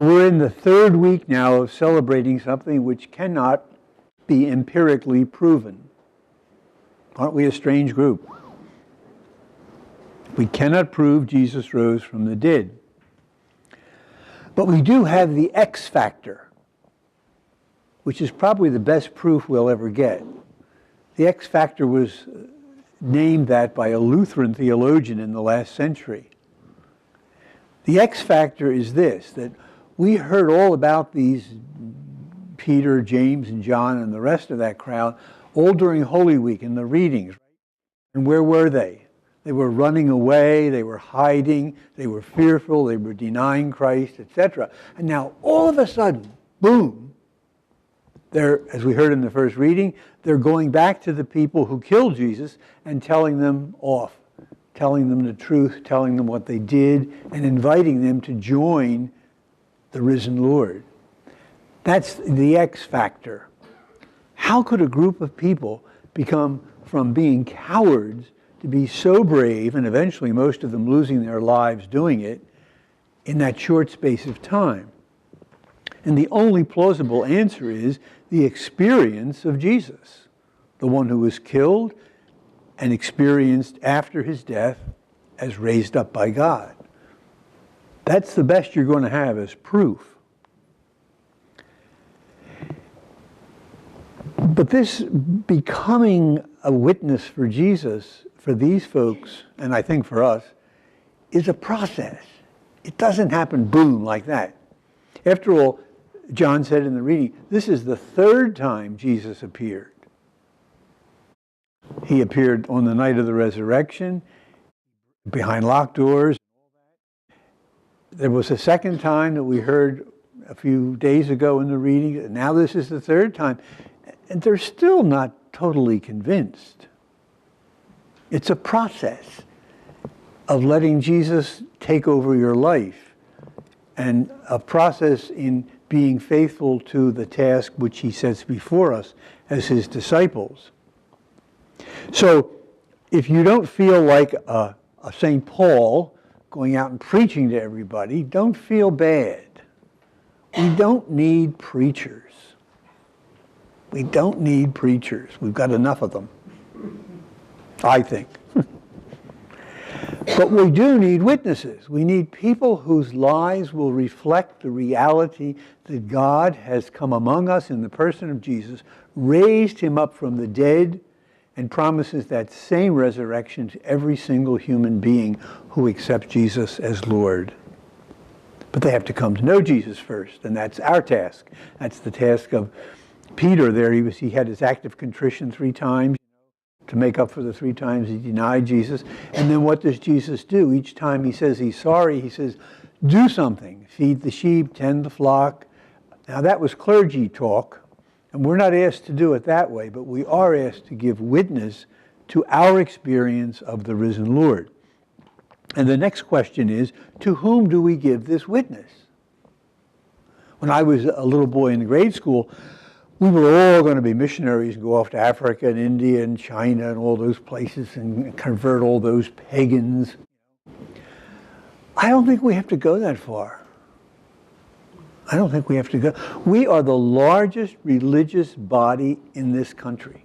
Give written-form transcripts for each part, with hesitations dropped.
We're in the third week now of celebrating something which cannot be empirically proven. Aren't we a strange group? We cannot prove Jesus rose from the dead. But we do have the X factor, which is probably the best proof we'll ever get. The X factor was named that by a Lutheran theologian in the last century. The X factor is this, that we heard all about these Peter, James, and John and the rest of that crowd all during Holy Week in the readings. And where were they? They were running away, they were hiding, they were fearful, they were denying Christ, etc. And now all of a sudden, boom, they're, as we heard in the first reading, they're going back to the people who killed Jesus and telling them off, telling them the truth, telling them what they did, and inviting them to join the risen Lord. That's the X factor. How could a group of people become from being cowards to be so brave, and eventually most of them losing their lives doing it, in that short space of time? And the only plausible answer is the experience of Jesus, the one who was killed and experienced after his death as raised up by God. That's the best you're going to have as proof. But this becoming a witness for Jesus, for these folks, and I think for us, is a process. It doesn't happen boom like that. After all, John said in the reading, this is the third time Jesus appeared. He appeared on the night of the resurrection, behind locked doors. There was a second time that we heard a few days ago in the reading. Now this is the third time. And they're still not totally convinced. It's a process of letting Jesus take over your life, and a process in being faithful to the task which he sets before us as his disciples. So if you don't feel like a St. Paul going out and preaching to everybody, don't feel bad. We don't need preachers. We don't need preachers. We've got enough of them, I think. But we do need witnesses. We need people whose lives will reflect the reality that God has come among us in the person of Jesus, raised him up from the dead, and promises that same resurrection to every single human being who accepts Jesus as Lord. But they have to come to know Jesus first, and that's our task. That's the task of Peter there. He had his act of contrition 3 times to make up for the 3 times he denied Jesus. And then what does Jesus do? Each time he says he's sorry, he says, do something. Feed the sheep, tend the flock. Now that was clergy talk. And we're not asked to do it that way, but we are asked to give witness to our experience of the risen Lord. And the next question is, to whom do we give this witness? When I was a little boy in grade school, we were all going to be missionaries and go off to Africa and India and China and all those places and convert all those pagans. I don't think we have to go that far. I don't think we have to go. We are the largest religious body in this country,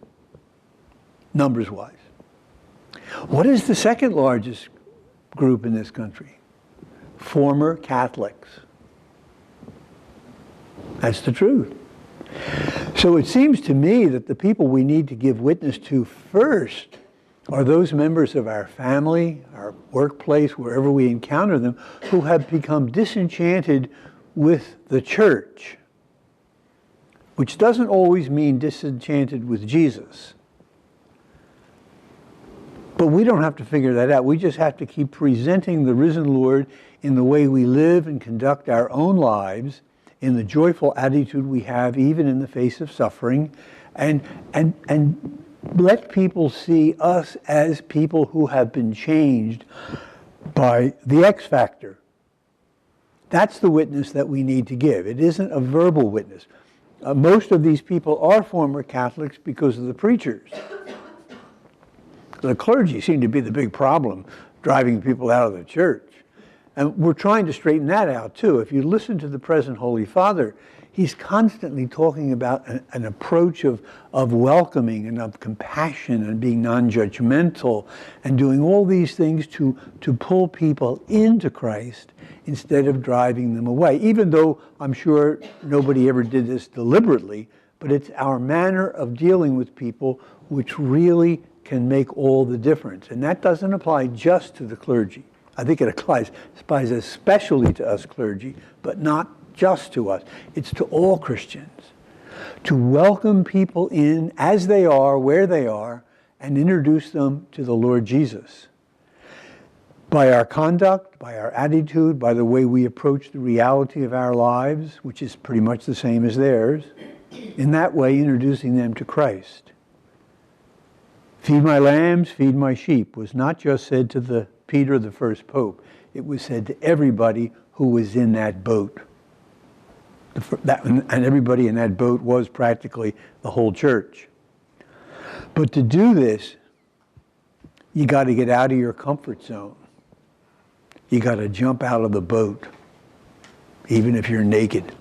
numbers-wise. What is the second largest group in this country? Former Catholics. That's the truth. So it seems to me that the people we need to give witness to first are those members of our family, our workplace, wherever we encounter them, who have become disenchanted with the church, which doesn't always mean disenchanted with Jesus. But we don't have to figure that out. We just have to keep presenting the risen Lord in the way we live and conduct our own lives, in the joyful attitude we have even in the face of suffering, and let people see us as people who have been changed by the X factor. That's the witness that we need to give. It isn't a verbal witness. Most of these people are former Catholics because of the preachers. The clergy seem to be the big problem, driving people out of the church. And we're trying to straighten that out too. If you listen to the present Holy Father, he's constantly talking about an approach of welcoming and of compassion and being non-judgmental and doing all these things to pull people into Christ instead of driving them away. Even though I'm sure nobody ever did this deliberately, but it's our manner of dealing with people which really can make all the difference. And that doesn't apply just to the clergy. I think it applies especially to us clergy, but not just to us. It's to all Christians. To welcome people in as they are, where they are, and introduce them to the Lord Jesus. By our conduct, by our attitude, by the way we approach the reality of our lives, which is pretty much the same as theirs, in that way introducing them to Christ. Feed my lambs, feed my sheep was not just said to Peter, the first pope. It was said to everybody who was in that boat. And everybody in that boat was practically the whole church. But to do this, you got to get out of your comfort zone. You got to jump out of the boat, even if you're naked.